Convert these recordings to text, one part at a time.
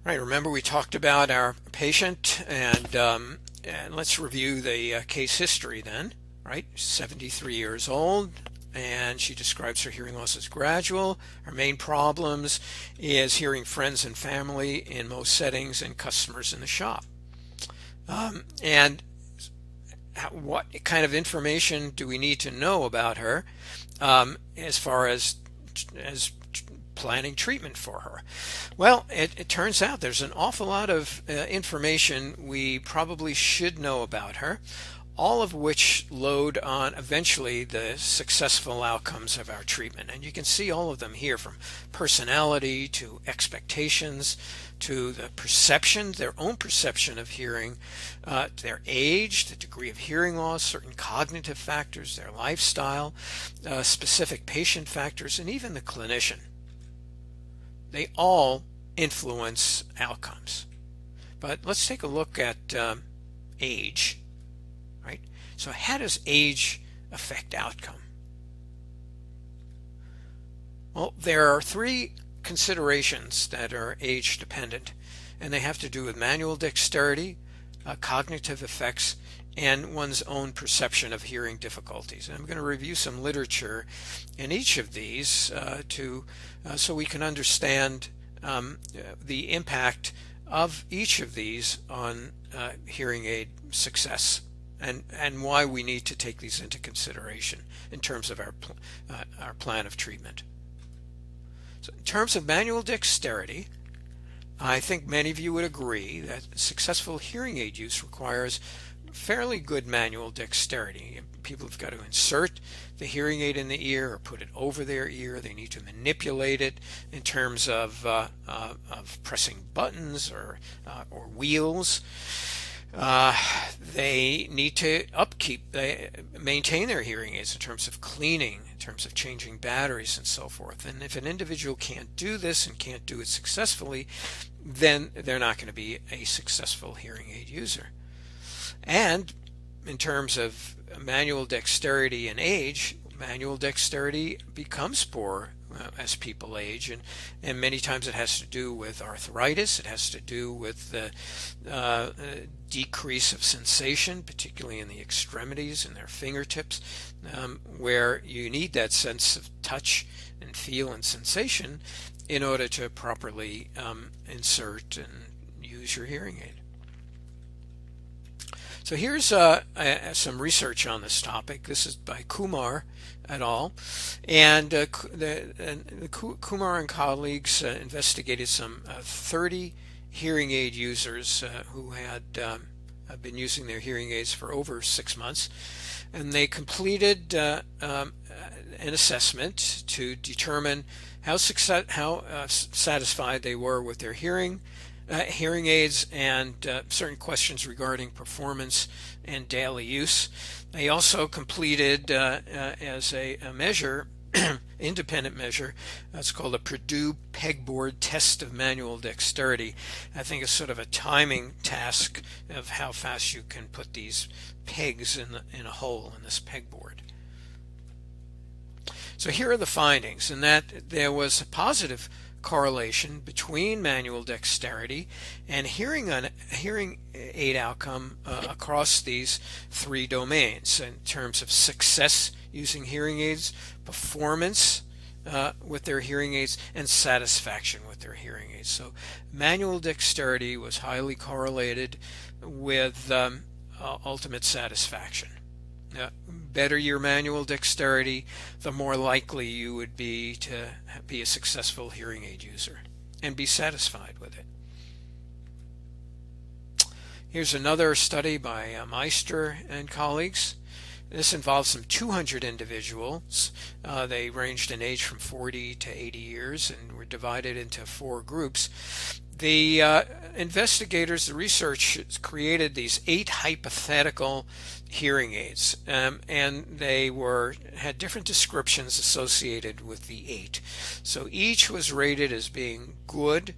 All right, remember we talked about our patient, and let's review the case history then. Right, 73 years old, and she describes her hearing loss as gradual. Her main problems is hearing friends and family in most settings and customers in the shop. And what kind of information do we need to know about her as far as planning treatment for her? Well, it turns out there's an awful lot of information we probably should know about her, all of which load on eventually the successful outcomes of our treatment. And you can see all of them here, from personality to expectations to the perception, their own perception of hearing, their age, the degree of hearing loss, certain cognitive factors, their lifestyle, specific patient factors, and even the clinician. They all influence outcomes. But let's take a look at age. Right? So how does age affect outcome? Well, there are three considerations that are age dependent, and they have to do with manual dexterity, cognitive effects, and one's own perception of hearing difficulties. And I'm going to review some literature in each of these so we can understand the impact of each of these on hearing aid success, and why we need to take these into consideration in terms of our plan of treatment. So in terms of manual dexterity, I think many of you would agree that successful hearing aid use requires fairly good manual dexterity. People have got to insert the hearing aid in the ear or put it over their ear. They need to manipulate it in terms of pressing buttons or wheels. They need to maintain their hearing aids in terms of cleaning, in terms of changing batteries and so forth. And if an individual can't do this and can't do it successfully, then they're not going to be a successful hearing aid user. And in terms of manual dexterity and age, manual dexterity becomes poor as people age, and many times it has to do with arthritis. It has to do with the decrease of sensation, particularly in the extremities and their fingertips, where you need that sense of touch and feel and sensation in order to properly insert and use your hearing aid. So here's some research on this topic. This is by Kumar et al. And Kumar and colleagues investigated some 30 hearing aid users who had been using their hearing aids for over 6 months. And they completed an assessment to determine how satisfied they were with their hearing aids, and certain questions regarding performance and daily use. They also completed as a measure, independent measure, that's called a Purdue Pegboard Test of Manual Dexterity. I think it's sort of a timing task of how fast you can put these pegs in a hole in this pegboard. So here are the findings, and that there was a positive correlation between manual dexterity and hearing aid outcome across these three domains in terms of success using hearing aids, performance with their hearing aids, and satisfaction with their hearing aids. So manual dexterity was highly correlated with ultimate satisfaction. Better your manual dexterity, the more likely you would be to be a successful hearing aid user and be satisfied with it. Here's another study by Meister and colleagues. This involves some 200 individuals. They ranged in age from 40 to 80 years and were divided into 4 groups. The investigators, the researchers, created these 8 hypothetical hearing aids, and they had different descriptions associated with the 8. So each was rated as being good,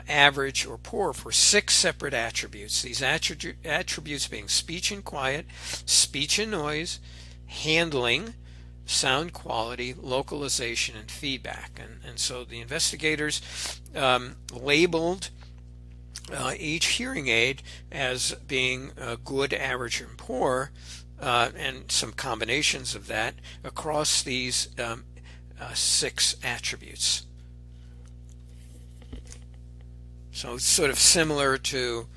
average, or poor for 6 separate attributes. These attributes being speech and quiet, speech and noise, handling, sound quality, localization, and feedback. And so the investigators labeled each hearing aid as being good, average, and poor, and some combinations of that across these 6 attributes. So it's sort of similar to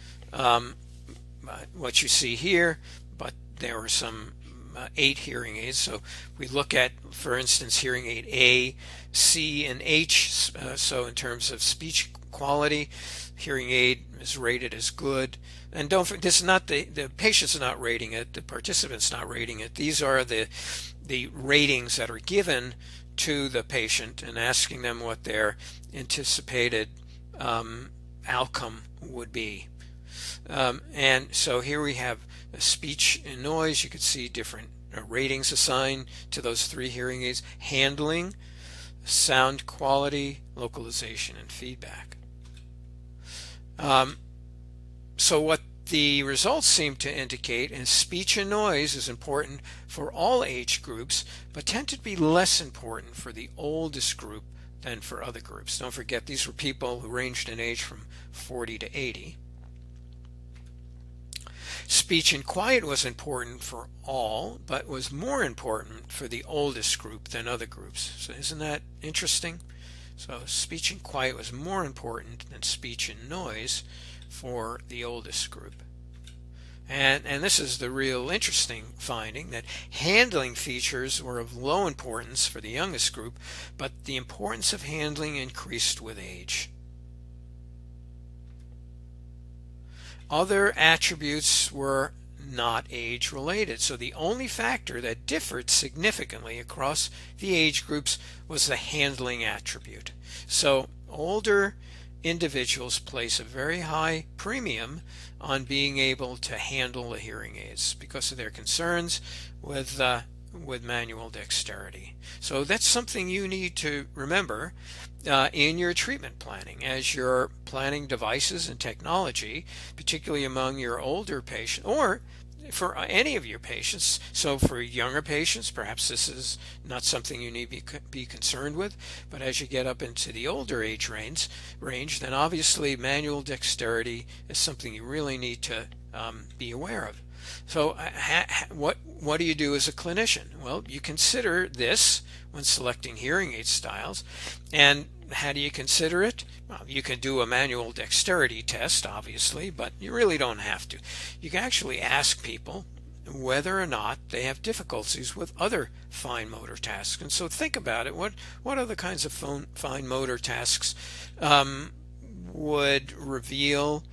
what you see here, but there are some 8 hearing aids. So we look at, for instance, hearing aid A, C, and H. So in terms of speech quality, hearing aid is rated as good. And don't forget, this is not the patient's not rating it, the participant's not rating it. These are the ratings that are given to the patient and asking them what their anticipated outcome would be. And so here we have speech and noise. You can see different ratings assigned to those 3 hearing aids: handling, sound quality, localization, and feedback. So what the results seem to indicate is speech and noise is important for all age groups, but tend to be less important for the oldest group than for other groups. Don't forget, these were people who ranged in age from 40 to 80. Speech and quiet was important for all, but was more important for the oldest group than other groups. So isn't that interesting? So speech and quiet was more important than speech and noise for the oldest group. And this is the real interesting finding, that handling features were of low importance for the youngest group, but the importance of handling increased with age. Other attributes were not age related, so the only factor that differed significantly across the age groups was the handling attribute. So older individuals place a very high premium on being able to handle the hearing aids because of their concerns with manual dexterity. So that's something you need to remember in your treatment planning as you're planning devices and technology, particularly among your older patients or for any of your patients. So for younger patients, perhaps this is not something you need to be concerned with, but as you get up into the older age range, then obviously manual dexterity is something you really need to be aware of. So what do you do as a clinician? Well, you consider this when selecting hearing aid styles. And how do you consider it? Well, you can do a manual dexterity test, obviously, but you really don't have to. You can actually ask people whether or not they have difficulties with other fine motor tasks. And so think about it. What other kinds of fine motor tasks would reveal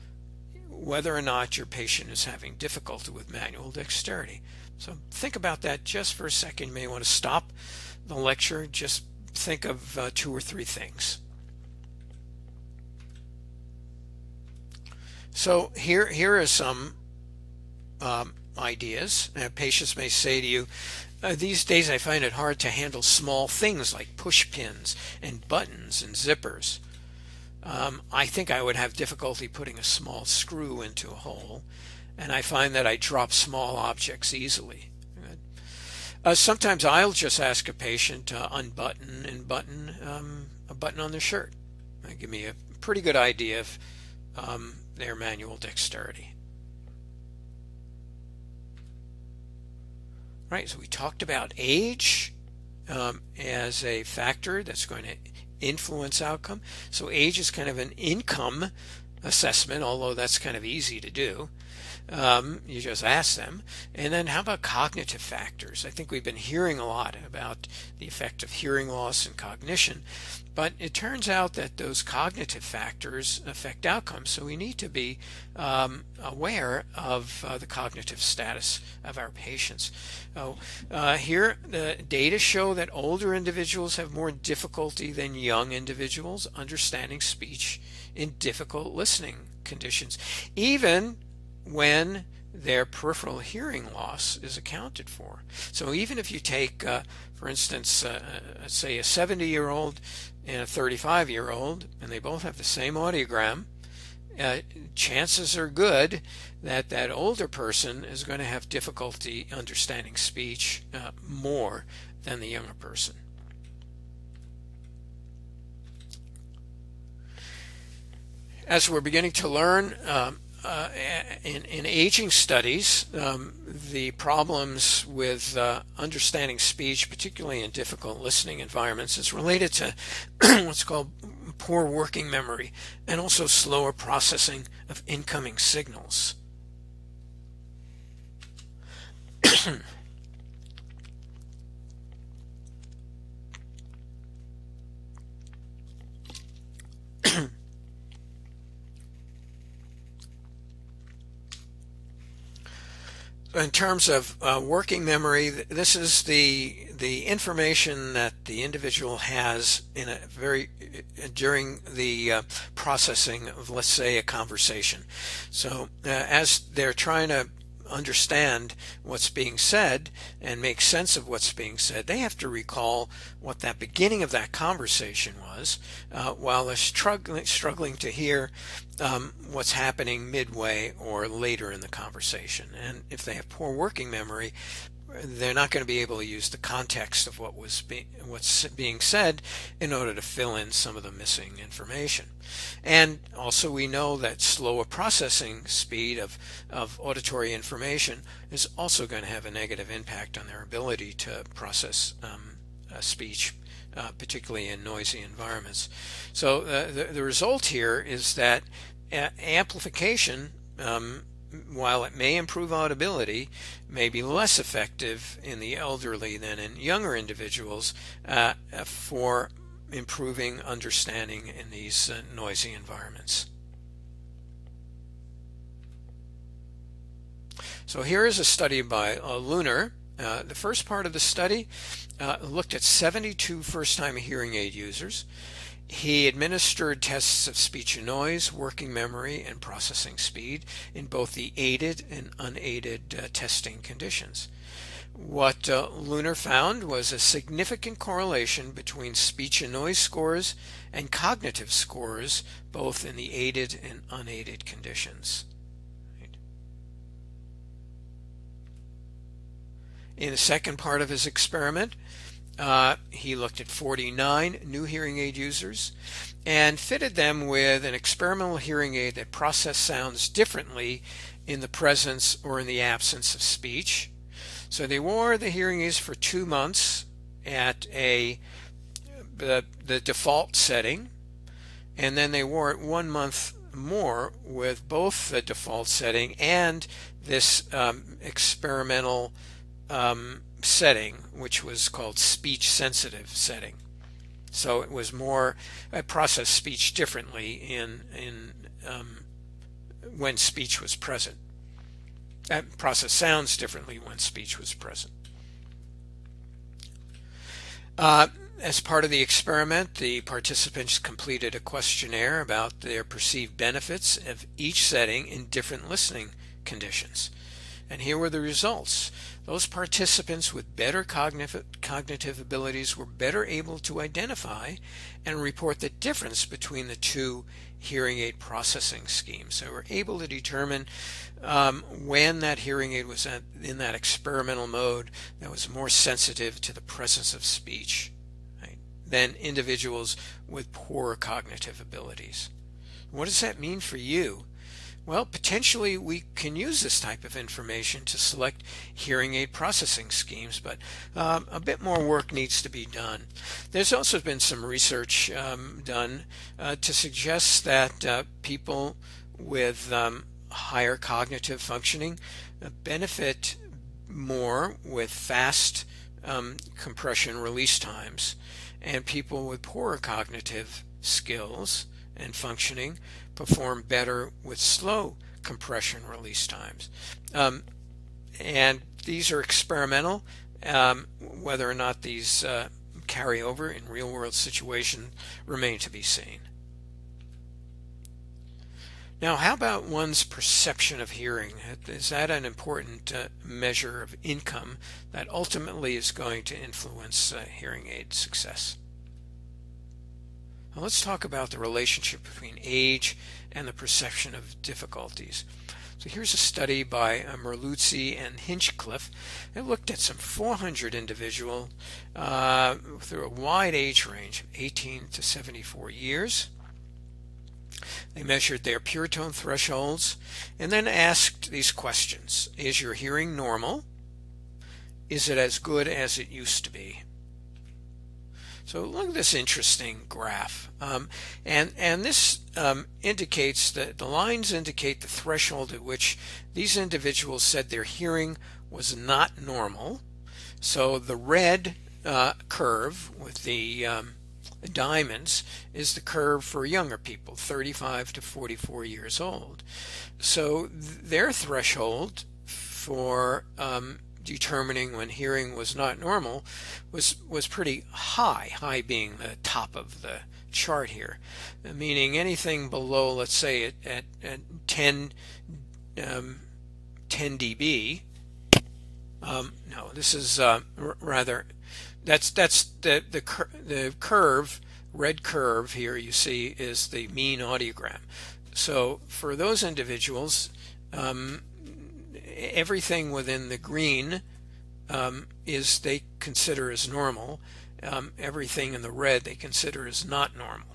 whether or not your patient is having difficulty with manual dexterity? So think about that just for a second. You may want to stop the lecture. Just think of 2 or 3 things. So here are some ideas. Patients may say to you, these days I find it hard to handle small things like push pins and buttons and zippers. I think I would have difficulty putting a small screw into a hole, and I find that I drop small objects easily. Sometimes I'll just ask a patient to unbutton and button a button on their shirt. That give me a pretty good idea of their manual dexterity. Right, so we talked about age as a factor that's going to influence outcome. So age is kind of an income assessment, although that's kind of easy to do. You just ask them. And then how about cognitive factors? I think we've been hearing a lot about the effect of hearing loss and cognition, but it turns out that those cognitive factors affect outcomes. So we need to be aware of the cognitive status of our patients. Here, the data show that older individuals have more difficulty than young individuals understanding speech in difficult listening conditions, even when their peripheral hearing loss is accounted for. So even if you take, for instance, let's say a 70-year-old and a 35-year-old, and they both have the same audiogram, chances are good that that older person is going to have difficulty understanding speech more than the younger person. As we're beginning to learn in aging studies, the problems with understanding speech, particularly in difficult listening environments, is related to what's called poor working memory and also slower processing of incoming signals. In terms of working memory, this is the information that the individual has in a very during the processing of, let's say, a conversation. So as they're trying to understand what's being said and make sense of what's being said, they have to recall what that beginning of that conversation was, while they're struggling to hear what's happening midway or later in the conversation. And if they have poor working memory, they're not going to be able to use the context of what's being said in order to fill in some of the missing information. And also we know that slower processing speed of auditory information is also going to have a negative impact on their ability to process speech, particularly in noisy environments. So the result here is that amplification, while it may improve audibility, may be less effective in the elderly than in younger individuals for improving understanding in these noisy environments. So here is a study by Lunar. The first part of the study looked at 72 first-time hearing aid users. He administered tests of speech and noise, working memory, and processing speed in both the aided and unaided testing conditions. What Lunar found was a significant correlation between speech and noise scores and cognitive scores, both in the aided and unaided conditions. In the second part of his experiment, he looked at 49 new hearing aid users and fitted them with an experimental hearing aid that processed sounds differently in the presence or in the absence of speech. So they wore the hearing aids for 2 months at the default setting, and then they wore it 1 month more with both the default setting and this experimental setting, which was called speech sensitive setting. So it was more processed speech differently in when speech was present. Processed sounds differently when speech was present. As part of the experiment, the participants completed a questionnaire about their perceived benefits of each setting in different listening conditions. And here were the results. Those participants with better cognitive abilities were better able to identify and report the difference between the two hearing aid processing schemes. They were able to determine when that hearing aid was in that experimental mode that was more sensitive to the presence of speech, right, than individuals with poorer cognitive abilities. What does that mean for you? Well, potentially we can use this type of information to select hearing aid processing schemes, but a bit more work needs to be done. There's also been some research done to suggest that people with higher cognitive functioning benefit more with fast compression release times, and people with poorer cognitive skills and functioning perform better with slow compression release times. And these are experimental. Whether or not these carry over in real world situations remain to be seen. Now, how about one's perception of hearing? Is that an important measure of income that ultimately is going to influence hearing aid success? Now let's talk about the relationship between age and the perception of difficulties. So here's a study by Merluzzi and Hinchcliffe. It looked at some 400 individuals through a wide age range, 18 to 74 years. They measured their pure tone thresholds and then asked these questions. Is your hearing normal? Is it as good as it used to be? So look at this interesting graph. And this indicates that the lines indicate the threshold at which these individuals said their hearing was not normal. So the red curve with the diamonds is the curve for younger people, 35 to 44 years old. So their threshold for determining when hearing was not normal was pretty high being the top of the chart here, meaning anything below, let's say at 10 dB. No, this is rather, that's the curve, red curve here you see is the mean audiogram. So for those individuals, everything within the green is they consider as normal. Everything in the red they consider as not normal.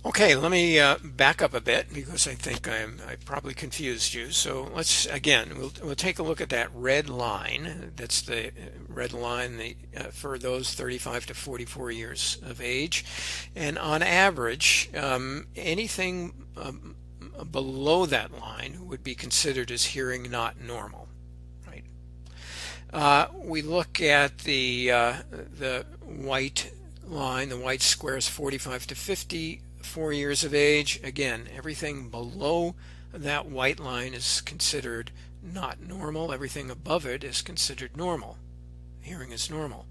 Okay, let me back up a bit because I think I probably confused you. So let's we'll take a look at that red line. That's the red line for those 35 to 44 years of age, and on average, anything below that line would be considered as hearing not normal. Right? We look at the white line. The white square is 45 to 54 years of age. Again, everything below that white line is considered not normal. Everything above it is considered normal. Hearing is normal.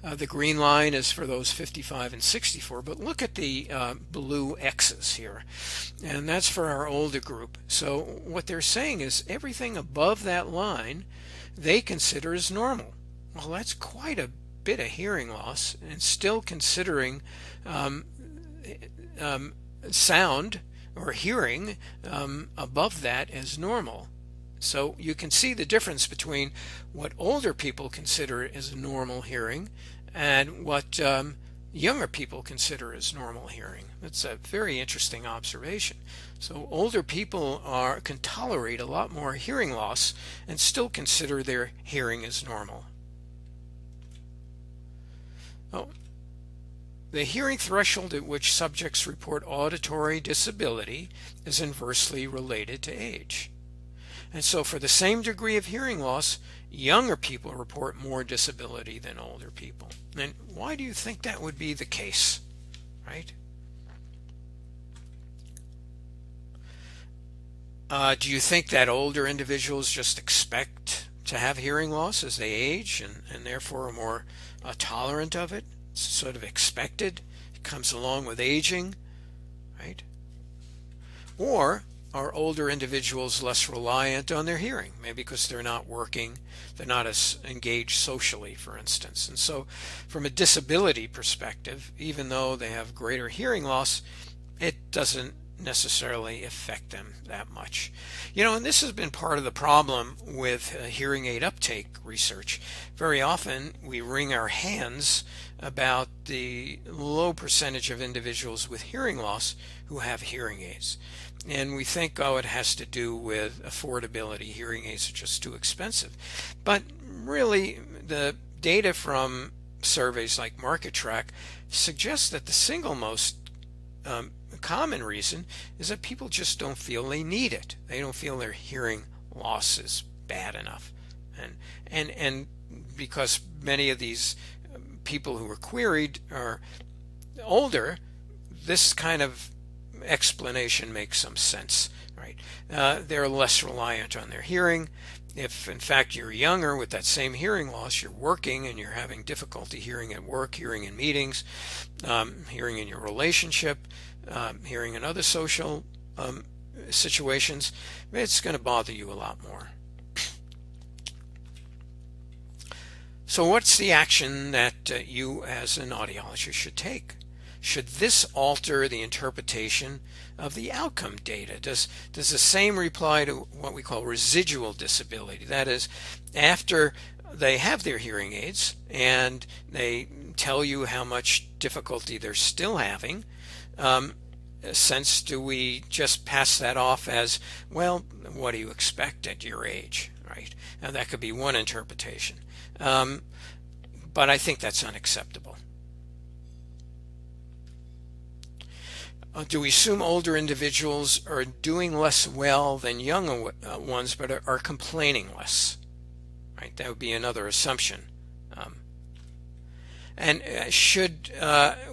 The green line is for those 55 and 64, but look at the blue X's here, and that's for our older group. So what they're saying is everything above that line they consider as normal. Well, that's quite a bit of hearing loss, and still considering sound or hearing above that as normal. So you can see the difference between what older people consider as normal hearing and what younger people consider as normal hearing. That's a very interesting observation. So older people can tolerate a lot more hearing loss and still consider their hearing as normal. Oh, the hearing threshold at which subjects report auditory disability is inversely related to age. And so for the same degree of hearing loss, younger people report more disability than older people. And why do you think that would be the case, right? Do you think that older individuals just expect to have hearing loss as they age and therefore are more tolerant of it? It's sort of expected. It comes along with aging, right? Or are older individuals less reliant on their hearing, maybe because they're not working, they're not as engaged socially, for instance. And so from a disability perspective, even though they have greater hearing loss, it doesn't necessarily affect them that much. And this has been part of the problem with hearing aid uptake research. Very often we wring our hands about the low percentage of individuals with hearing loss who have hearing aids. And we think, oh, it has to do with affordability. Hearing aids are just too expensive. But really, the data from surveys like MarketTrack suggests that the single most common reason is that people just don't feel they need it. They don't feel their hearing loss is bad enough. And because many of these people who were queried are older, this kind of explanation makes some sense, right? They're less reliant on their hearing. If in fact you're younger with that same hearing loss, you're working and you're having difficulty hearing at work, hearing in meetings, hearing in your relationship, hearing in other social situations, it's going to bother you a lot more. So what's the action that you as an audiologist should take? Should this alter the interpretation of the outcome data? Does the same apply to what we call residual disability? That is, after they have their hearing aids and they tell you how much difficulty they're still having, do we just pass that off as, well, what do you expect at your age, right? Now that could be one interpretation. But I think that's unacceptable. Do we assume older individuals are doing less well than younger ones, but are complaining less? Right, that would be another assumption. And should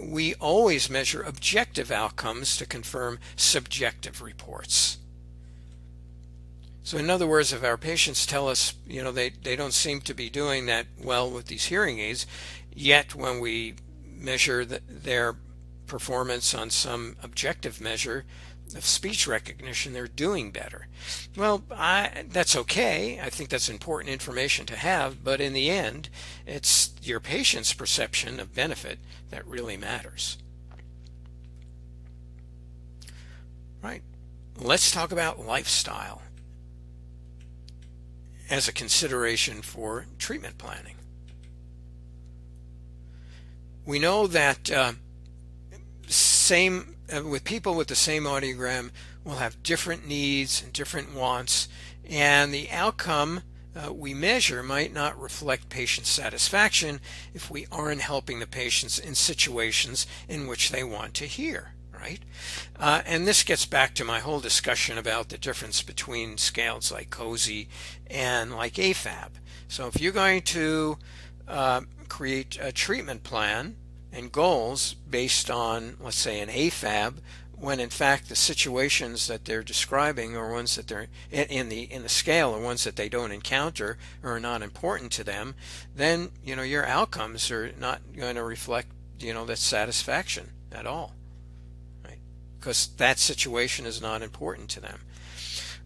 we always measure objective outcomes to confirm subjective reports? So in other words, if our patients tell us, they don't seem to be doing that well with these hearing aids, yet when we measure their performance on some objective measure of speech recognition, they're doing better. Well, that's okay. I think that's important information to have, but in the end, it's your patient's perception of benefit that really matters. Right. Let's talk about lifestyle as a consideration for treatment planning. We know that with people with the same audiogram will have different needs and different wants, and the outcome we measure might not reflect patient satisfaction if we aren't helping the patients in situations in which they want to hear, right? And this gets back to my whole discussion about the difference between scales like COSI and like AFAB. So if you're going to create a treatment plan and goals based on, let's say, an AFAB, when in fact the situations that they're describing are ones that they're in the scale are ones that they don't encounter or are not important to them, then your outcomes are not going to reflect that satisfaction at all, right? Because that situation is not important to them.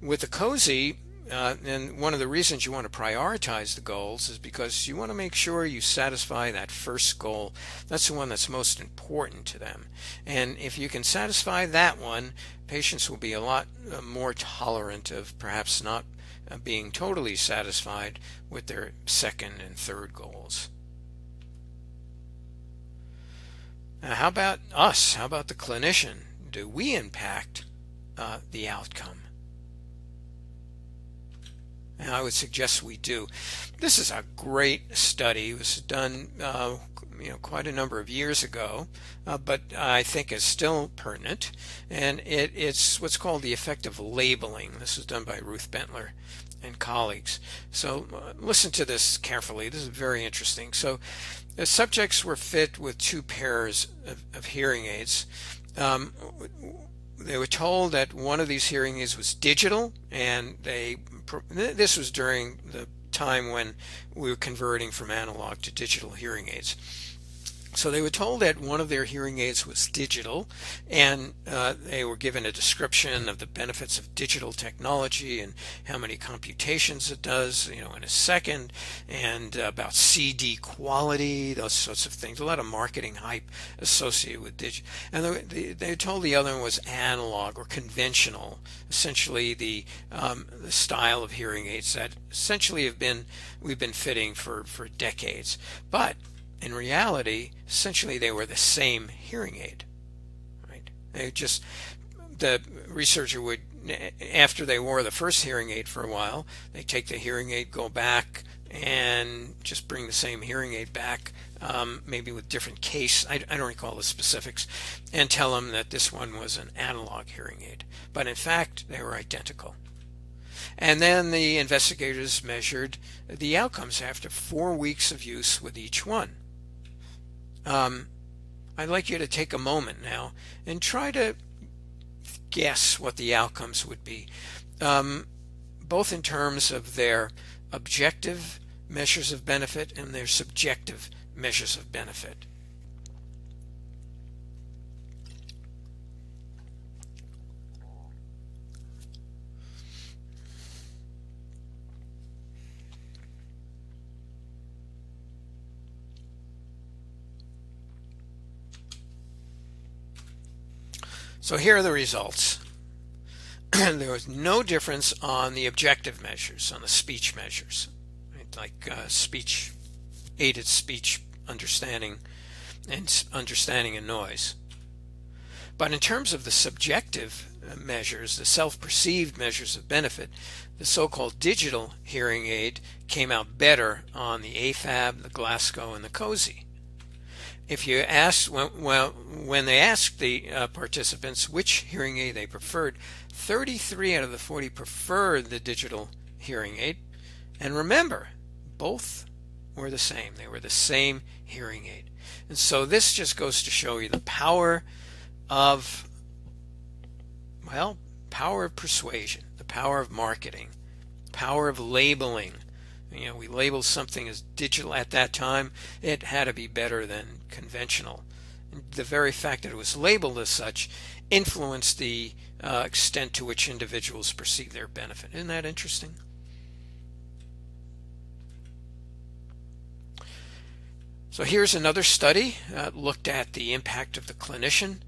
With the COSI, and one of the reasons you want to prioritize the goals is because you want to make sure you satisfy that first goal. That's the one that's most important to them. And if you can satisfy that one, patients will be a lot more tolerant of perhaps not being totally satisfied with their second and third goals. Now, how about us? How about the clinician? Do we impact the outcome? And I would suggest we do. This is a great study. It was done quite a number of years ago, but I think is still pertinent. And it's what's called the effect of labeling. This was done by Ruth Bentler and colleagues. So listen to this carefully. This is very interesting. So the subjects were fit with two pairs of hearing aids. They were told that one of these hearing aids was digital, and this was during the time when we were converting from analog to digital hearing aids. So they were told that one of their hearing aids was digital, and they were given a description of the benefits of digital technology and how many computations it does, in a second, and about CD quality, those sorts of things. A lot of marketing hype associated with digital. And they told the other one was analog or conventional, essentially the style of hearing aids that essentially we've been fitting for decades, but in reality, essentially they were the same hearing aid, right? The researcher would, after they wore the first hearing aid for a while, they take the hearing aid, go back, and just bring the same hearing aid back, maybe with different case. I don't recall the specifics, and tell them that this one was an analog hearing aid. But in fact, they were identical. And then the investigators measured the outcomes after 4 weeks of use with each one. I'd like you to take a moment now and try to guess what the outcomes would be, both in terms of their objective measures of benefit and their subjective measures of benefit. So here are the results. There was no difference on the objective measures, on the speech measures, right? Like aided speech understanding and noise. But in terms of the subjective measures, the self-perceived measures of benefit, the so-called digital hearing aid came out better on the AFAB, the Glasgow, and the Cozy. If you ask, when they asked the participants which hearing aid they preferred, 33 out of the 40 preferred the digital hearing aid. And remember, both were the same. They were the same hearing aid. And so this just goes to show you the power of persuasion, the power of marketing, power of labeling. We labeled something as digital at that time. It had to be better than conventional. And the very fact that it was labeled as such influenced the extent to which individuals perceive their benefit. Isn't that interesting? So here's another study looked at the impact of the clinician.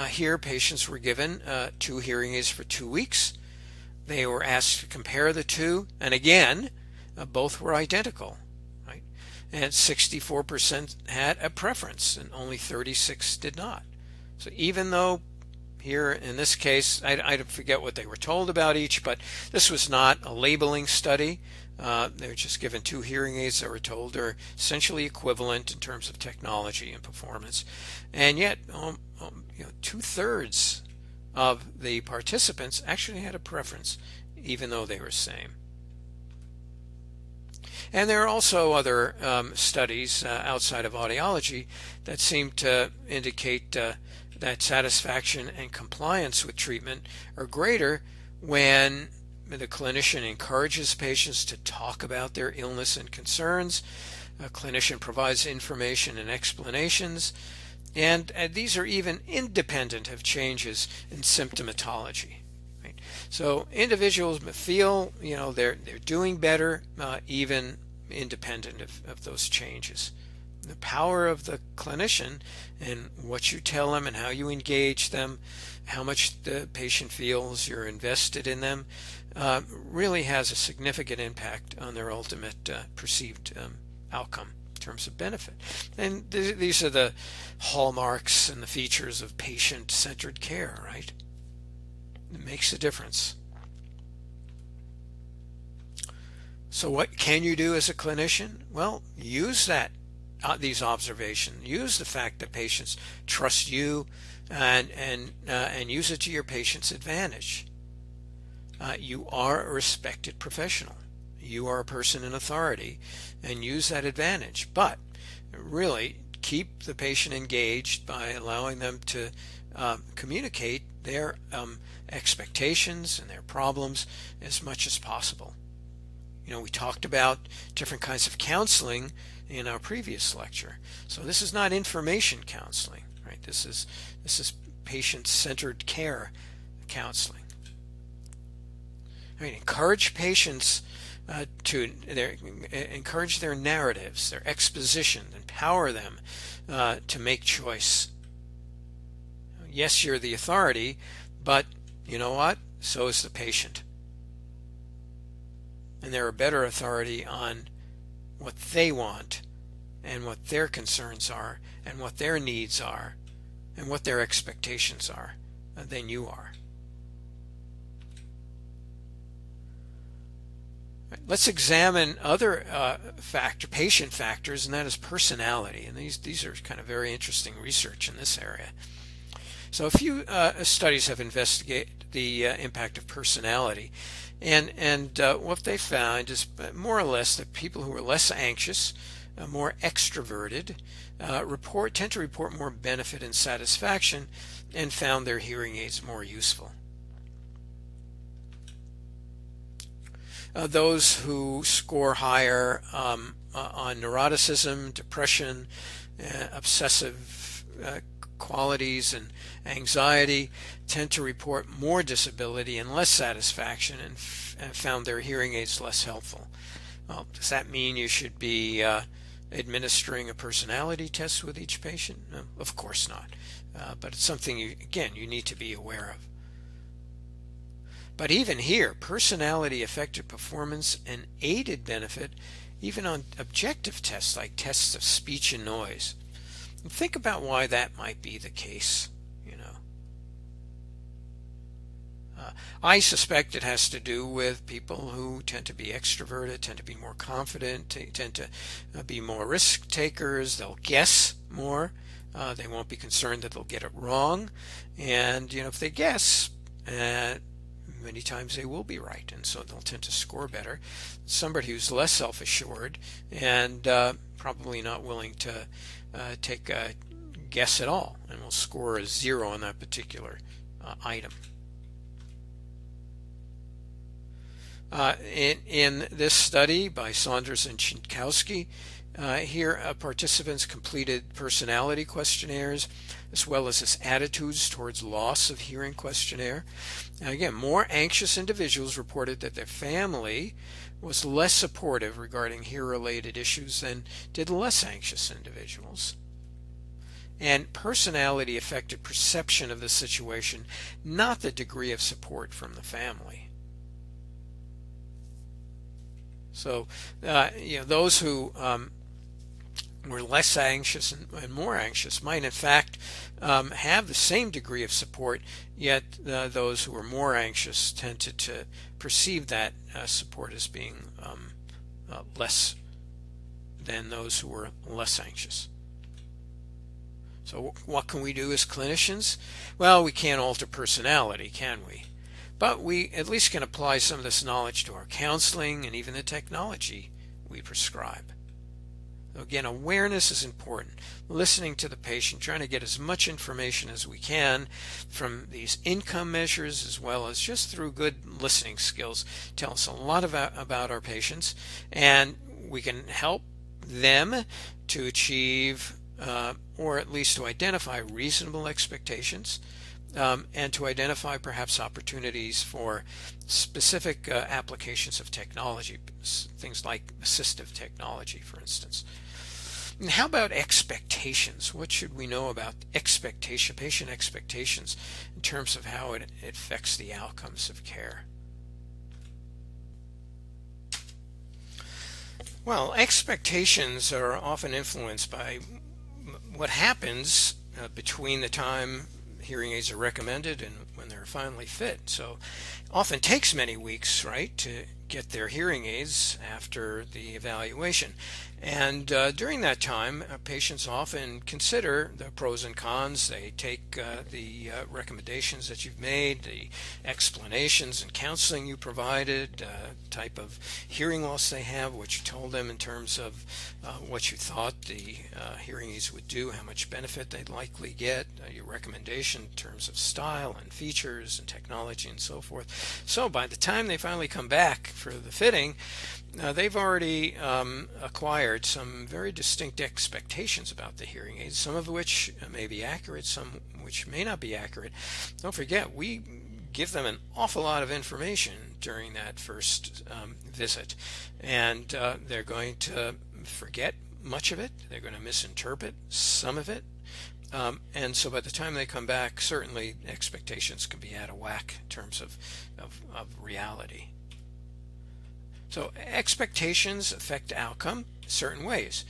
Here patients were given 2 hearing aids for 2 weeks. They were asked to compare the two, and again, both were identical, right? And 64% had a preference and only 36 did not. So even though here in this case, I forget what they were told about each, but this was not a labeling study. They were just given 2 hearing aids that were told are essentially equivalent in terms of technology and performance. And yet 2/3 of the participants actually had a preference, even though they were the same. And there are also other studies outside of audiology that seem to indicate that satisfaction and compliance with treatment are greater when the clinician encourages patients to talk about their illness and concerns. A clinician provides information and explanations, and these are even independent of changes in symptomatology. Right? So individuals feel they're doing better, even independent of those changes. The power of the clinician and what you tell them and how you engage them, how much the patient feels you're invested in them, really has a significant impact on their ultimate perceived outcome in terms of benefit. And these are the hallmarks and the features of patient-centered care, right? It makes a difference. So what can you do as a clinician? Well, use these observations. Use the fact that patients trust you, and use it to your patient's advantage. You are a respected professional. You are a person in authority, and use that advantage. But really, keep the patient engaged by allowing them to communicate their expectations and their problems as much as possible. We talked about different kinds of counseling in our previous lecture. So this is not information counseling, right? This is patient-centered care counseling. I mean, encourage patients encourage their narratives, their exposition, empower them to make choice. Yes, you're the authority, but you know what? So is the patient. And they're a better authority on what they want and what their concerns are and what their needs are and what their expectations are than you are. Let's examine other patient factors, and that is personality. And these are kind of very interesting research in this area. So a few studies have investigated the impact of personality, and what they found is more or less that people who are less anxious, more extroverted, tend to report more benefit and satisfaction, and found their hearing aids more useful. Those who score higher on neuroticism, depression, obsessive qualities, and anxiety tend to report more disability and less satisfaction, and found their hearing aids less helpful. Well, does that mean you should be administering a personality test with each patient? No, of course not. But it's something you need to be aware of. But even here, personality affected performance and aided benefit even on objective tests like tests of speech and noise. And think about why that might be the case. I suspect it has to do with people who tend to be extroverted, tend to be more confident, tend to be more risk takers. They'll guess more. They won't be concerned that they'll get it wrong. And if they guess, many times they will be right, and so they'll tend to score better. Somebody who's less self-assured and probably not willing to take a guess at all, and will score a 0 on that particular item. In this study by Saunders and Chinkowski, here participants completed personality questionnaires as well as this attitudes towards loss of hearing questionnaire. Now again, more anxious individuals reported that their family was less supportive regarding hear-related issues than did less anxious individuals. And personality affected perception of the situation, not the degree of support from the family. So, those who were less anxious and more anxious might in fact have the same degree of support, yet those who were more anxious tended to perceive that support as being less than those who were less anxious. So what can we do as clinicians? Well, we can't alter personality, can we? But we at least can apply some of this knowledge to our counseling and even the technology we prescribe. Again, awareness is important. Listening to the patient, trying to get as much information as we can from these income measures as well as just through good listening skills tell us a lot about our patients, and we can help them to achieve or at least to identify reasonable expectations and to identify perhaps opportunities for specific applications of technology, things like assistive technology, for instance. And how about expectations? What should we know about patient expectations in terms of how it affects the outcomes of care? Well, expectations are often influenced by what happens between the time hearing aids are recommended and when they're finally fit. So often takes many weeks, right, to get their hearing aids after the evaluation. And during that time, patients often consider the pros and cons. They take the recommendations that you've made, the explanations and counseling you provided, type of hearing loss they have, what you told them in terms of what you thought the hearing aids would do, how much benefit they'd likely get, your recommendation in terms of style and features and technology and so forth. So by the time they finally come back for the fitting, they've already acquired some very distinct expectations about the hearing aids, some of which may be accurate, some which may not be accurate. Don't forget, we give them an awful lot of information during that first visit, and they're going to forget much of it. They're going to misinterpret some of it. And so by the time they come back, certainly expectations can be out of whack in terms of reality. So expectations affect outcome certain ways.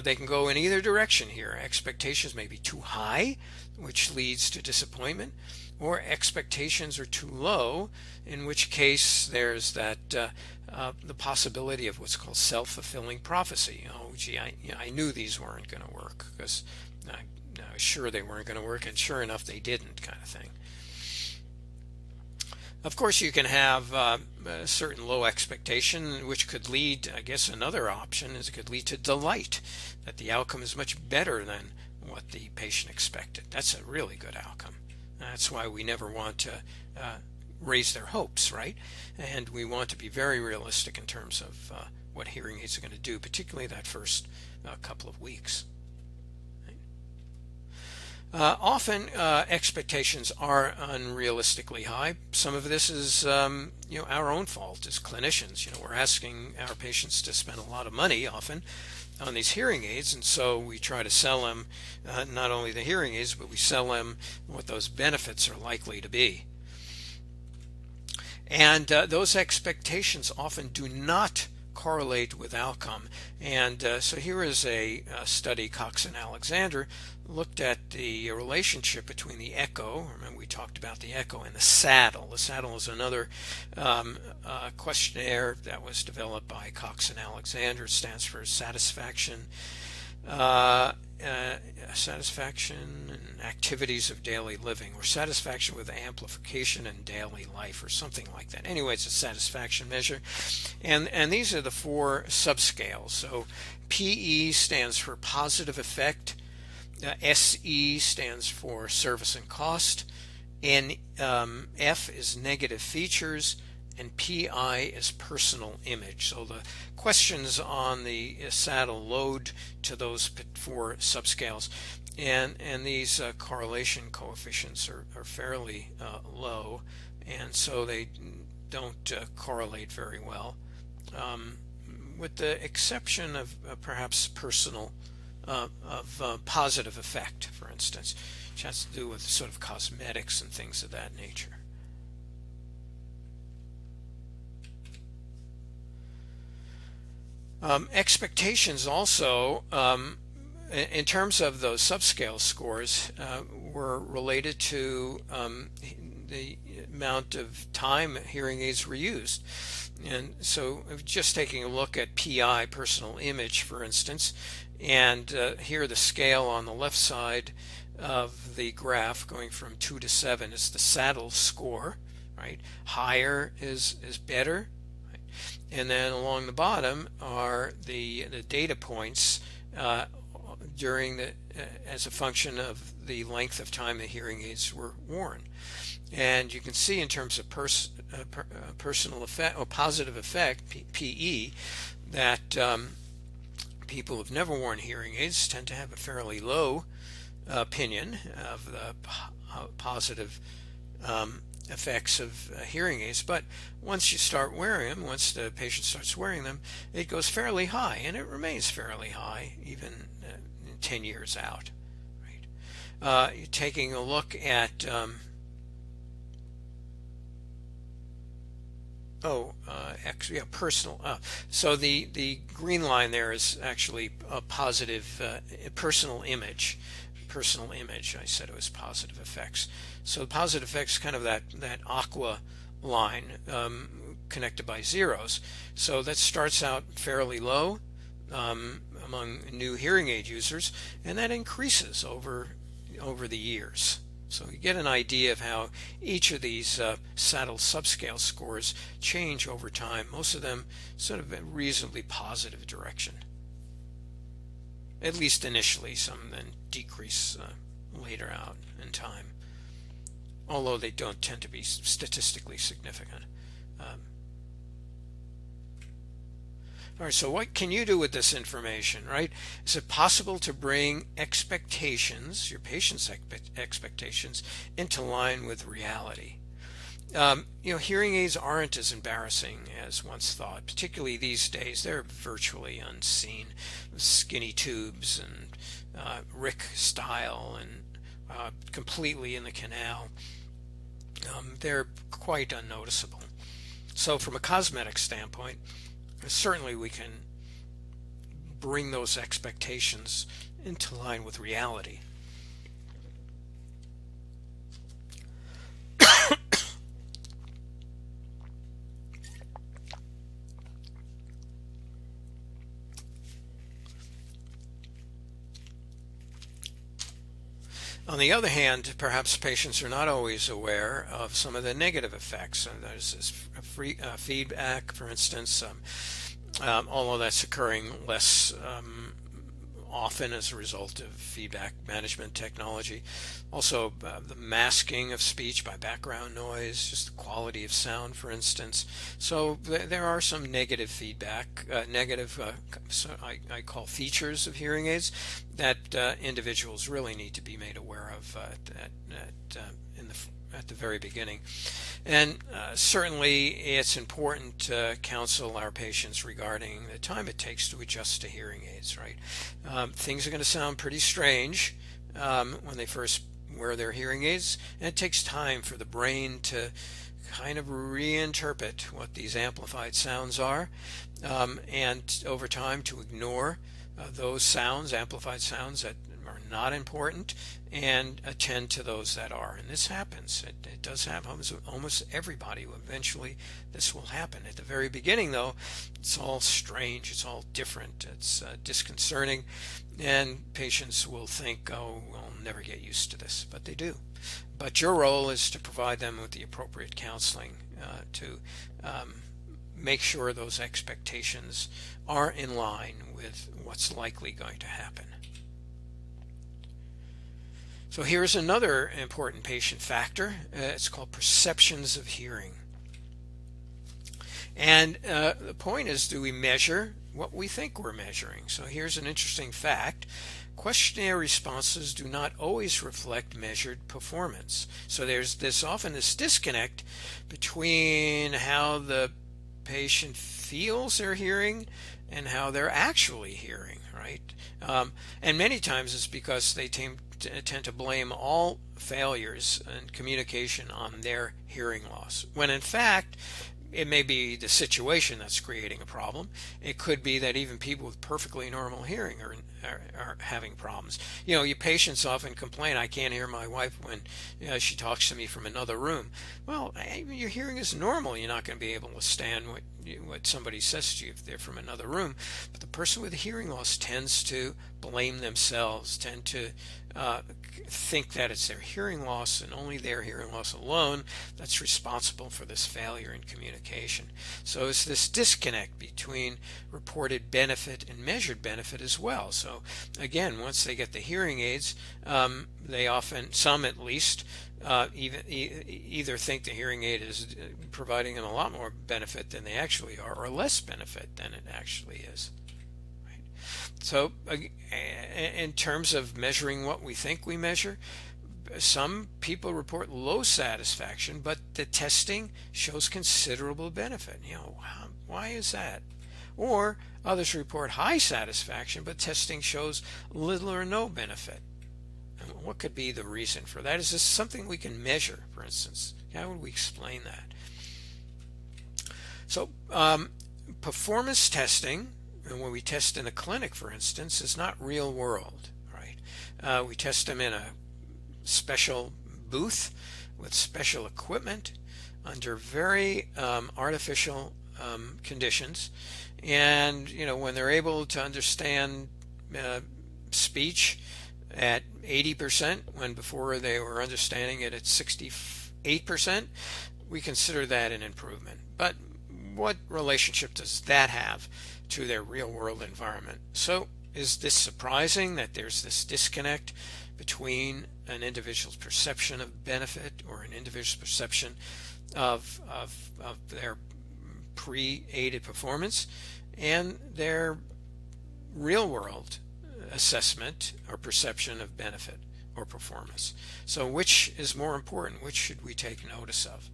They can go in either direction here. Expectations may be too high, which leads to disappointment, or expectations are too low, in which case there's that the possibility of what's called self-fulfilling prophecy. Oh, gee, I knew these weren't going to work because I was sure they weren't going to work, and sure enough they didn't, kind of thing. Of course, you can have a certain low expectation, which could lead, I guess another option is it could lead to delight, that the outcome is much better than what the patient expected. That's a really good outcome. That's why we never want to raise their hopes, right? And we want to be very realistic in terms of what hearing aids are going to do, particularly that first couple of weeks. Often expectations are unrealistically high. Some of this is our own fault as clinicians. We're asking our patients to spend a lot of money often on these hearing aids, and so we try to sell them not only the hearing aids, but we sell them what those benefits are likely to be. And those expectations often do not correlate with outcome. And so here is a study, Cox and Alexander looked at the relationship between the echo, remember we talked about the echo, and the saddle. The saddle is another questionnaire that was developed by Cox and Alexander. It stands for satisfaction and activities of daily living, or satisfaction with amplification in daily life, or something like that. Anyway, it's a satisfaction measure, and these are the 4 subscales. So PE stands for positive effect, SE stands for service and cost, F is negative features, and PI is personal image. So the questions on the saddle load to those 4 subscales, and these correlation coefficients are fairly low, and so they don't correlate very well, with the exception of perhaps personal positive effect, for instance, which has to do with sort of cosmetics and things of that nature. Expectations also, in terms of those subscale scores, were related to the amount of time hearing aids were used. And so just taking a look at PI, personal image, for instance, and here the scale on the left side of the graph going from 2 to 7 is the saddle score, right? Higher is better. And then along the bottom are the data points during the as a function of the length of time the hearing aids were worn. And you can see in terms of personal effect or positive effect, PE, that people who've never worn hearing aids tend to have a fairly low opinion of the positive effects of hearing aids, but once you start wearing them, once the patient starts wearing them, it goes fairly high, and it remains fairly high even 10 years out. Right? You're taking a look at personal. So the green line there is actually a positive personal image. Personal image. I said it was positive effects. So the positive effects kind of that aqua line connected by zeros. So that starts out fairly low among new hearing aid users, and that increases over the years. So you get an idea of how each of these saddle subscale scores change over time. Most of them sort of a reasonably positive direction. At least initially, some then decrease later out in time, although they don't tend to be statistically significant. All right, so what can you do with this information, right? Is it possible to bring expectations, your patient's expectations, into line with reality? Hearing aids aren't as embarrassing as once thought, particularly these days. They're virtually unseen, skinny tubes and Rick style and completely in the canal. They're quite unnoticeable. So from a cosmetic standpoint, certainly we can bring those expectations into line with reality. On the other hand, perhaps patients are not always aware of some of the negative effects. And there's this feedback, for instance, although that's occurring less often as a result of feedback management technology. Also, the masking of speech by background noise, just the quality of sound, for instance. So there are some negative feedback, I call features of hearing aids that individuals really need to be made aware of at the very beginning. And certainly it's important to counsel our patients regarding the time it takes to adjust to hearing aids, right? Things are going to sound pretty strange when they first wear their hearing aids, and it takes time for the brain to kind of reinterpret what these amplified sounds are, and over time to ignore those sounds, amplified sounds that are not important, and attend to those that are. And this happens. It does happen. Almost everybody, eventually this will happen. At the very beginning, though, it's all strange. It's all different. It's disconcerting. And patients will think, oh, I'll never get used to this. But they do. But your role is to provide them with the appropriate counseling to make sure those expectations are in line with what's likely going to happen. So here's another important patient factor. It's called perceptions of hearing. And the point is, do we measure what we think we're measuring? So here's an interesting fact. Questionnaire responses do not always reflect measured performance. So there's often this disconnect between how the patient feels they're hearing and how they're actually hearing, right? And many times it's because they tend to blame all failures in communication on their hearing loss, when in fact it may be the situation that's creating a problem. It could be that even people with perfectly normal hearing are having problems. Your patients often complain, I can't hear my wife when she talks to me from another room. Well, your hearing is normal. You're not going to be able to stand what somebody says to you if they're from another room. But the person with hearing loss tends to blame themselves, tend to think that it's their hearing loss and only their hearing loss alone that's responsible for this failure in communication. So it's this disconnect between reported benefit and measured benefit as well. So again, once they get the hearing aids, they often, some at least, either think the hearing aid is providing them a lot more benefit than they actually are, or less benefit than it actually is. So in terms of measuring what we think we measure, some people report low satisfaction, but the testing shows considerable benefit. Why is that? Or others report high satisfaction, but testing shows little or no benefit. And what could be the reason for that? Is this something we can measure, for instance? How would we explain that? So performance testing, and when we test in a clinic, for instance, is not real world, right? We test them in a special booth with special equipment under very artificial conditions. And, when they're able to understand speech at 80%, when before they were understanding it at 68%, we consider that an improvement. But what relationship does that have to their real world environment? So is this surprising that there's this disconnect between an individual's perception of benefit or an individual's perception of their pre-aided performance and their real-world assessment or perception of benefit or performance. So which is more important? Which should we take notice of?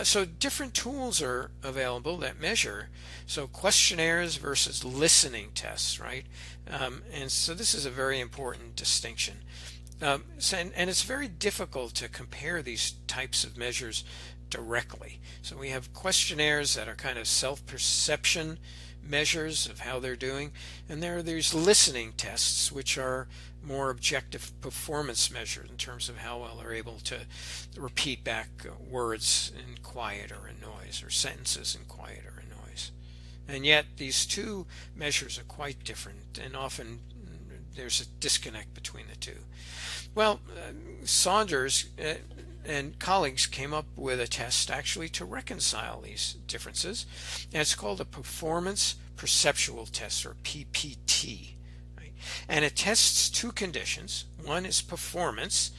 So different tools are available that measure. So questionnaires versus listening tests, right? And so this is a very important distinction. And it's very difficult to compare these types of measures directly. So we have questionnaires that are kind of self-perception measures of how they're doing, and there are these listening tests which are more objective performance measures in terms of how well they're able to repeat back words in quiet or in noise, or sentences in quiet or in noise. And yet these two measures are quite different, and often there's a disconnect between the two. Well, Saunders and colleagues came up with a test actually to reconcile these differences, and it's called a performance perceptual test, or PPT. Right? And it tests two conditions. One is performance,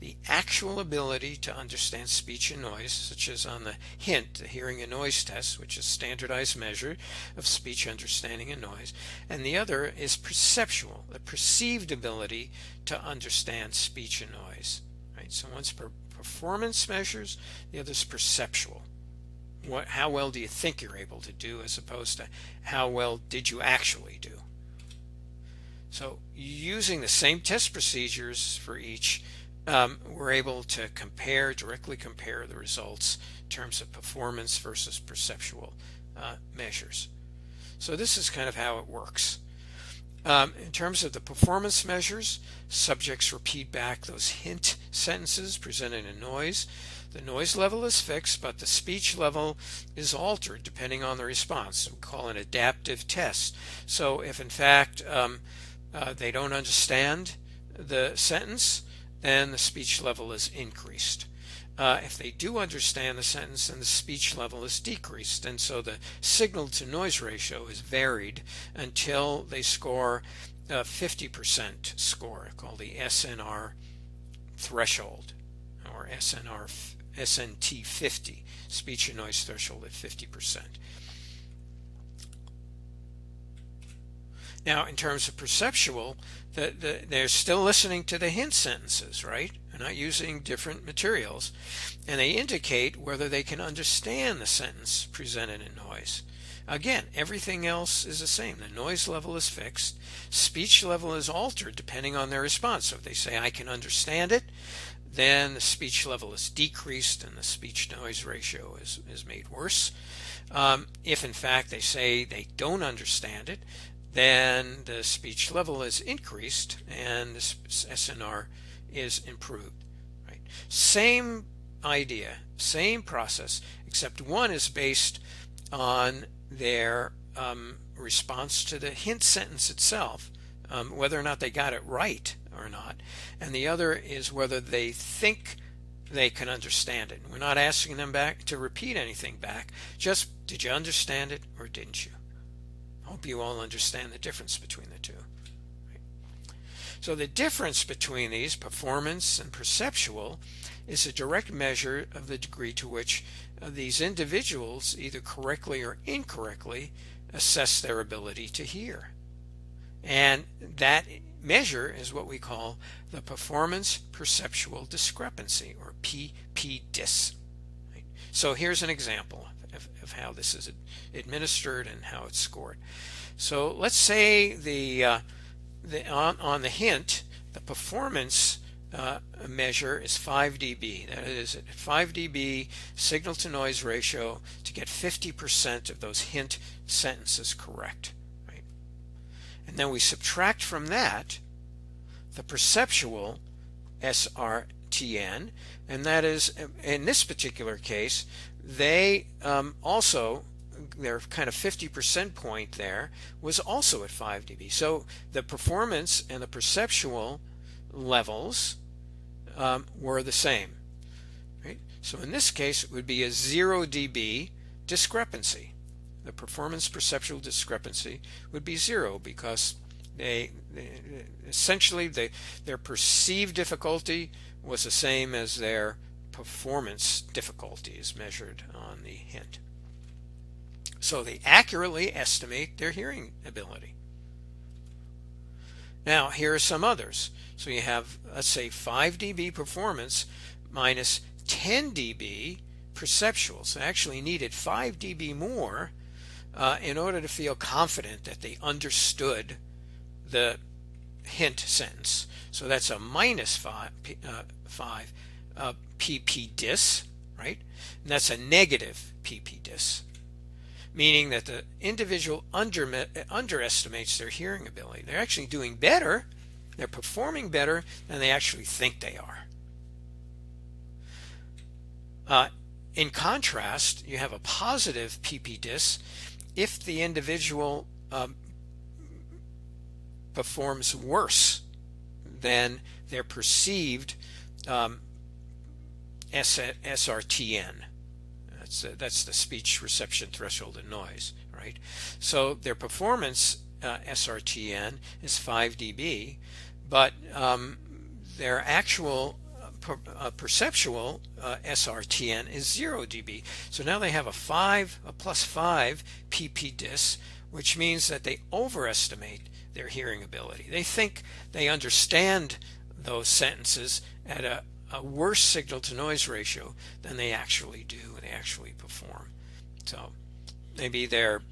the actual ability to understand speech and noise, such as on the HINT, the hearing and noise test, which is a standardized measure of speech understanding and noise. And the other is perceptual, the perceived ability to understand speech and noise. Right? So one's performance measures, the other's perceptual. How well do you think you're able to do, as opposed to how well did you actually do? So using the same test procedures for each, we're able to directly compare the results in terms of performance versus perceptual measures. So this is kind of how it works. In terms of the performance measures, subjects repeat back those hint sentences presented in noise. The noise level is fixed, but the speech level is altered depending on the response. We call it an adaptive test. So if in fact they don't understand the sentence, then the speech level is increased. If they do understand the sentence, then the speech level is decreased, and so the signal to noise ratio is varied until they score a 50% score, called the SNR threshold, or SNT 50, speech and noise threshold at 50%. Now, in terms of perceptual, they're still listening to the hint sentences, right? They're not using different materials, and they indicate whether they can understand the sentence presented in noise. Again, everything else is the same. The noise level is fixed. Speech level is altered depending on their response. So if they say, I can understand it, then the speech level is decreased and the speech-noise ratio is made worse. If in fact they say they don't understand it, then the speech level is increased and the SNR is improved. Right? Same idea, same process, except one is based on their response to the hint sentence itself, whether or not they got it right or not, and the other is whether they think they can understand it. We're not asking them back to repeat anything back, just did you understand it or didn't you? I hope you all understand the difference between the two. Right? So the difference between these, performance and perceptual, is a direct measure of the degree to which these individuals either correctly or incorrectly assess their ability to hear. And that measure is what we call the performance perceptual discrepancy, or PPDIS. Right? So here's an example of how this is administered and how it's scored. So let's say on the hint, the performance measure is 5 dB. That is, at 5 dB signal to noise ratio to get 50% of those hint sentences correct. Right? And then we subtract from that the perceptual SRTN, and that is, in this particular case, they also, their kind of 50% point there was also at 5 dB. So the performance and the perceptual levels were the same. Right? So in this case, it would be a 0 dB discrepancy. The performance perceptual discrepancy would be 0 because essentially their perceived difficulty was the same as their performance difficulty as measured on the hint. So they accurately estimate their hearing ability. Now, here are some others. So you have, let's say, 5 dB performance minus 10 dB perceptual. So they actually needed 5 dB more in order to feel confident that they understood the hint sentence. So that's a minus 5 pp dis, right? And that's a negative pp dis, meaning that the individual underestimates their hearing ability. They're actually doing better, they're performing better than they actually think they are. In contrast, you have a positive pp dis if the individual performs worse than their perceived SRTN. That's the speech reception threshold and noise, right? So their performance SRTN is 5 dB, but their actual perceptual SRTN is 0 dB. So now they have a plus 5 pp dis, which means that they overestimate their hearing ability. They think they understand those sentences at a worse signal to noise ratio than they actually do and they actually perform. So maybe they're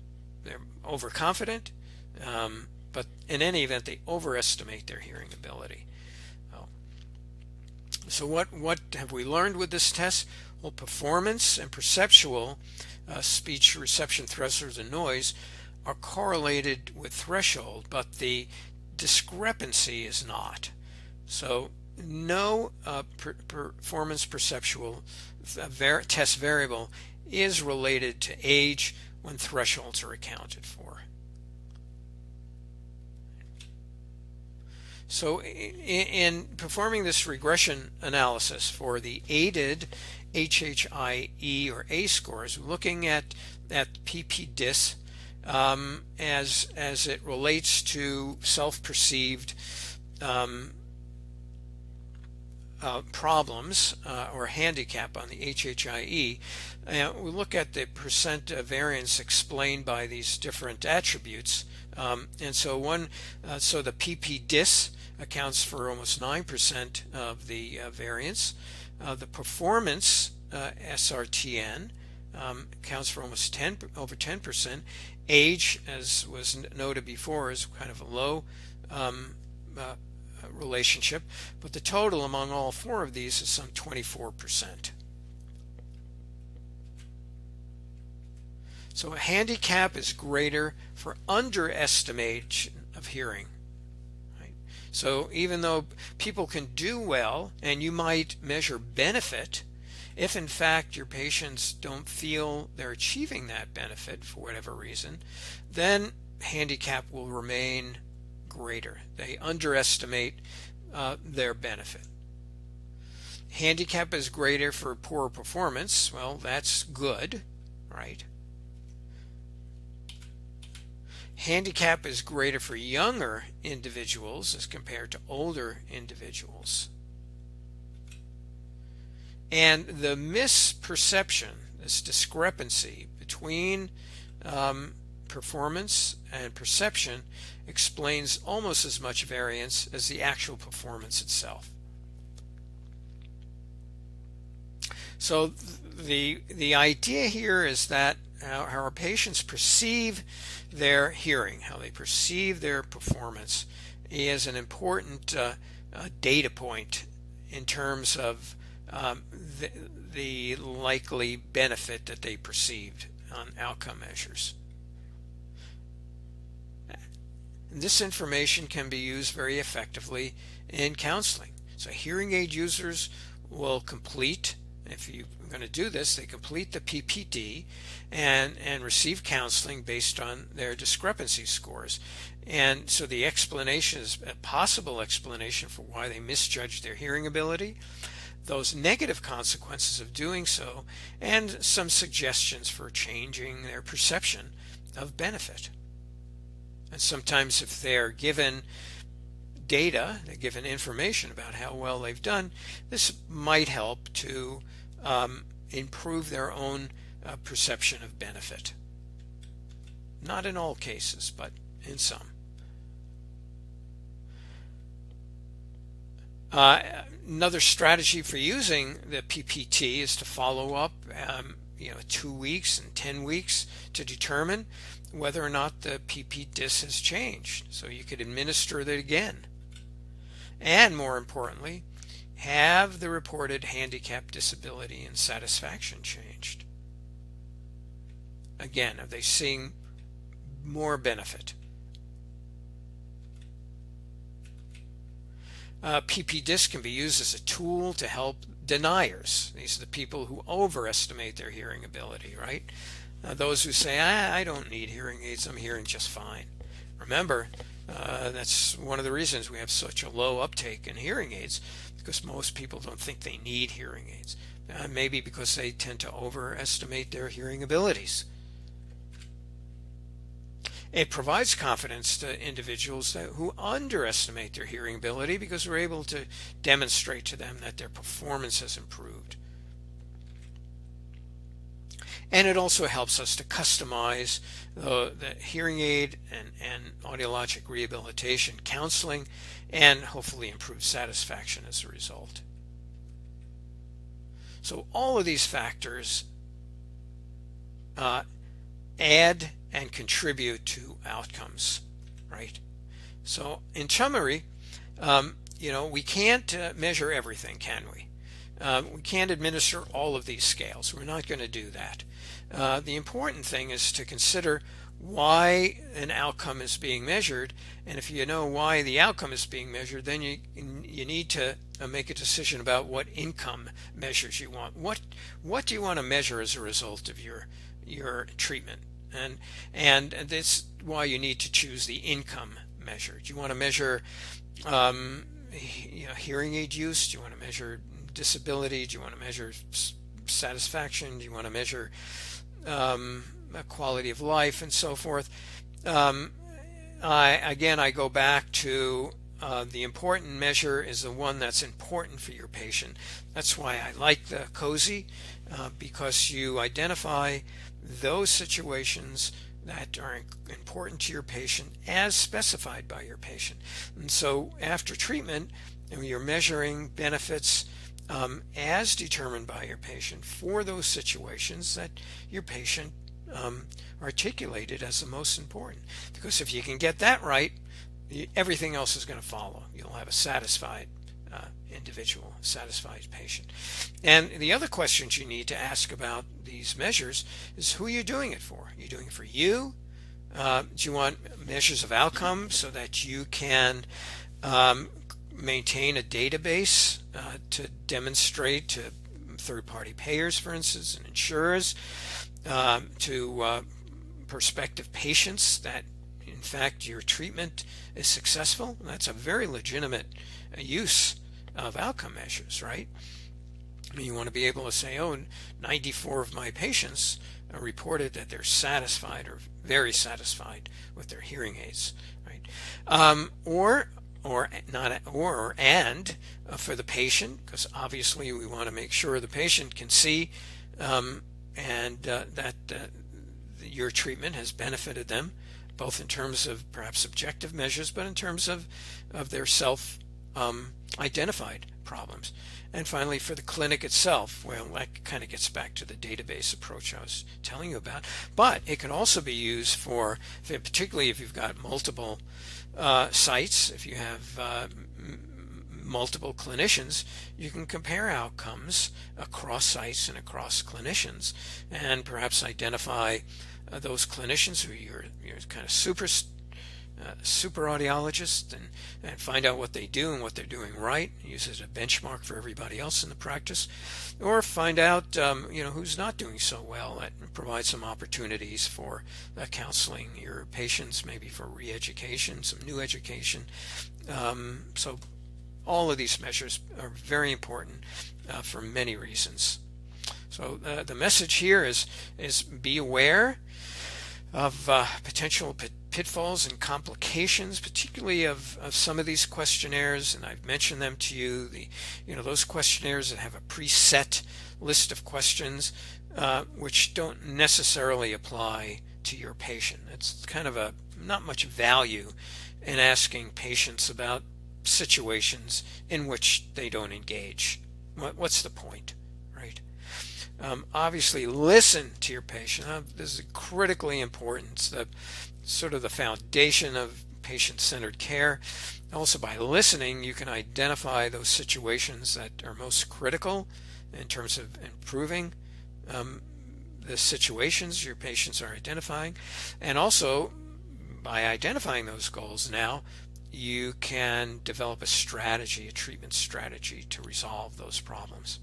overconfident, but in any event they overestimate their hearing ability. So what have we learned with this test? Well, performance and perceptual speech reception thresholds and noise are correlated with threshold, but the discrepancy is not. So no performance perceptual test variable is related to age when thresholds are accounted for. So in performing this regression analysis for the aided HHIE or A scores, looking at pp dis as it relates to self-perceived problems or handicap on the HHIE, we look at the percent variance explained by these different attributes, and so so the pp dis accounts for almost 9% of the variance. The performance SRTN accounts for almost over 10%. Age, as was noted before, is kind of a low relationship, but the total among all four of these is some 24%. So a handicap is greater for underestimation of hearing. Right? So even though people can do well and you might measure benefit, if in fact your patients don't feel they're achieving that benefit for whatever reason, then handicap will remain greater. They underestimate their benefit. Handicap is greater for poor performance. Well, that's good, right? Handicap is greater for younger individuals as compared to older individuals. And the misperception, this discrepancy between performance and perception, explains almost as much variance as the actual performance itself. So the idea here is that how our patients perceive their hearing, how they perceive their performance, is an important data point in terms of the likely benefit that they perceived on outcome measures. This information can be used very effectively in counseling. So hearing aid users will complete, if you're going to do this, they complete the PPD and receive counseling based on their discrepancy scores. And so the explanation is a possible explanation for why they misjudged their hearing ability, those negative consequences of doing so, and some suggestions for changing their perception of benefit. And sometimes if they're given data, they're given information about how well they've done, this might help to improve their own perception of benefit. Not in all cases, but in some. Another strategy for using the PPT is to follow up 2 weeks and 10 weeks to determine whether or not the PP-DIS has changed. So you could administer it again. And more importantly, have the reported handicap, disability, and satisfaction changed? Again, are they seeing more benefit? PP-DIS can be used as a tool to help deniers. These are the people who overestimate their hearing ability, right? Those who say, I don't need hearing aids, I'm hearing just fine. Remember, that's one of the reasons we have such a low uptake in hearing aids, because most people don't think they need hearing aids. Maybe because they tend to overestimate their hearing abilities. It provides confidence to individuals who underestimate their hearing ability, because we're able to demonstrate to them that their performance has improved. And it also helps us to customize the hearing aid and audiologic rehabilitation counseling, and hopefully improve satisfaction as a result. So all of these factors add and contribute to outcomes, right? So in summary, we can't measure everything, can we? We can't administer all of these scales. We're not going to do that. The important thing is to consider why an outcome is being measured, and if you know why the outcome is being measured, then you need to make a decision about what income measures you want. What do you want to measure as a result of your treatment? And that's why you need to choose the income measure. Do you want to measure hearing aid use? Do you want to measure disability? Do you want to measure satisfaction? Do you want to measure quality of life and so forth? I go back to the important measure is the one that's important for your patient. That's why I like the COSI, because you identify those situations that are important to your patient as specified by your patient. And so after treatment, you're measuring benefits as determined by your patient for those situations that your patient articulated as the most important. Because if you can get that right, everything else is going to follow. You'll have a satisfied individual, satisfied patient. And the other questions you need to ask about these measures is, who are you doing it for? Are you doing it for you? Do you want measures of outcome so that you can maintain a database to demonstrate to third-party payers, for instance, and insurers, to prospective patients that in fact your treatment is successful? That's a very legitimate use of outcome measures, right? I mean, you want to be able to say, 94 of my patients reported that they're satisfied or very satisfied with their hearing aids, right? For the patient, because obviously we want to make sure the patient can see that your treatment has benefited them, both in terms of perhaps objective measures, but in terms of their self-identified problems. And finally, for the clinic itself, well, that kind of gets back to the database approach I was telling you about. But it can also be used for particularly if you've got multiple sites, if you have multiple clinicians, you can compare outcomes across sites and across clinicians, and perhaps identify those clinicians who you're kind of super audiologists, and find out what they do and what they're doing right, use it as a benchmark for everybody else in the practice, or find out who's not doing so well, and provide some opportunities for counseling your patients, maybe for re-education, some new education. So all of these measures are very important for many reasons. So the message here is be aware of potential pitfalls and complications, particularly of some of these questionnaires, and I've mentioned them to you. Those questionnaires that have a preset list of questions, which don't necessarily apply to your patient. It's kind of a not much value in asking patients about situations in which they don't engage. What's the point, right? Obviously, listen to your patient. This is critically important. It's sort of the foundation of patient-centered care. Also, by listening, you can identify those situations that are most critical in terms of improving the situations your patients are identifying. And also, by identifying those goals now, you can develop a strategy, a treatment strategy to resolve those problems.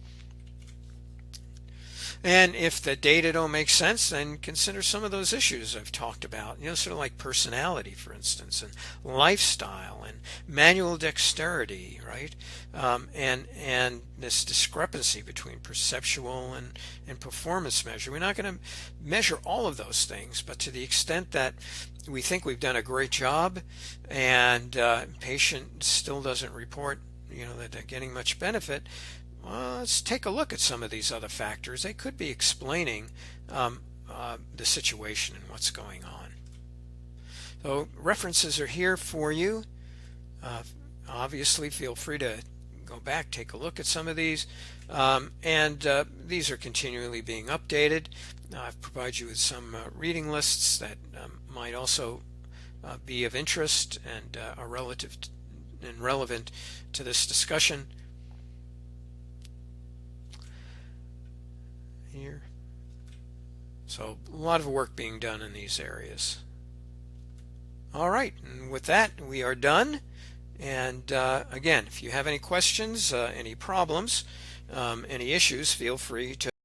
And if the data don't make sense, then consider some of those issues I've talked about, sort of like personality, for instance, and lifestyle and manual dexterity, right? And this discrepancy between perceptual and performance measure. We're not going to measure all of those things, but to the extent that we think we've done a great job and patient still doesn't report, that they're getting much benefit, well, let's take a look at some of these other factors. They could be explaining the situation and what's going on. So references are here for you. Obviously, feel free to go back, take a look at some of these. And these are continually being updated. I've provided you with some reading lists that might also be of interest and are relevant to this discussion. Here. So a lot of work being done in these areas. All right, and with that we are done. And again, if you have any questions, any problems, any issues, feel free to